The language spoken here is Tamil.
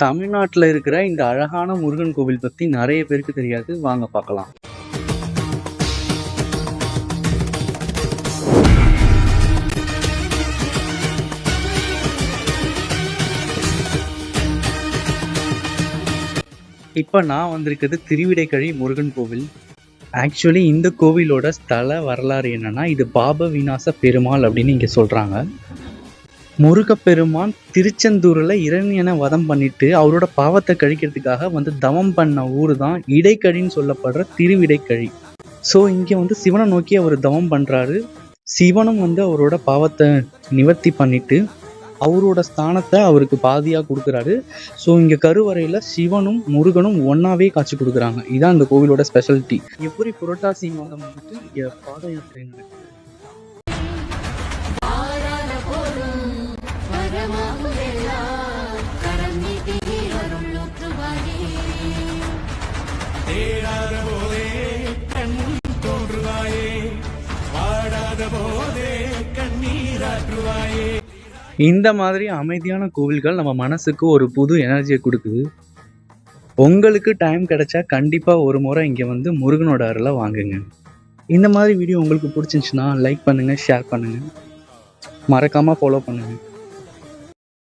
தமிழ்நாட்டில் இருக்கிற இந்த அழகான முருகன் கோவில் பற்றி நிறைய பேருக்கு தெரியாது. வாங்க பார்க்கலாம். இப்போ நான் வந்திருக்கிறது திருவிடைக்கழி முருகன் கோவில். ஆக்சுவலி இந்த கோவிலோட ஸ்தல வரலாறு என்னன்னா, இது பாப விநாச பெருமாள் அப்படின்னு இங்கே சொல்கிறாங்க. முருகப்பெருமான் திருச்செந்தூரில் இரணியனை வதம் பண்ணிட்டு அவரோட பாவத்தை கழிக்கிறதுக்காக வந்து தவம் பண்ண ஊர் தான் இடைக்கழின்னு சொல்லப்படுற திருவிடைக்கழி. ஸோ இங்கே வந்து சிவனை நோக்கி அவர் தவம் பண்ணுறாரு. சிவனும் வந்து அவரோட பாவத்தை நிவர்த்தி பண்ணிட்டு அவரோட ஸ்தானத்தை அவருக்கு பாதியாக கொடுக்குறாரு. ஸோ இங்கே கருவறையில் சிவனும் முருகனும் ஒன்றாவே காட்சி கொடுக்குறாங்க. இதுதான் இந்த கோவிலோட ஸ்பெஷாலிட்டி. எப்படி புரட்டாசி மாதம் வந்துட்டு இங்கே பாத யாத்திரை நடக்குது. இந்த மாதிரி அமைதியான கோவில்கள் நம்ம மனசுக்கு ஒரு புது எனர்ஜியை கொடுக்குது. உங்களுக்கு டைம் கிடைச்சா கண்டிப்பாக ஒரு முறை இங்கே வந்து முருகனோட அருளை வாங்குங்க. இந்த மாதிரி வீடியோ உங்களுக்கு பிடிச்சிருந்துச்சுன்னா லைக் பண்ணுங்கள், ஷேர் பண்ணுங்கள், மறக்காமல் ஃபாலோ பண்ணுங்கள்.